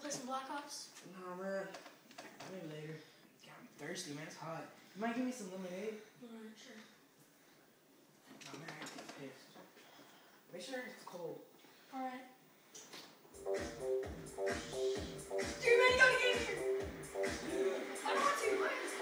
play some Black Ops? No, man. Maybe later. God, I'm thirsty, man. It's hot. You might give me some lemonade? Alright, sure. No, man, I get pissed. Make sure it's cold. Alright. Dude, man, you gotta get in here! I don't want to.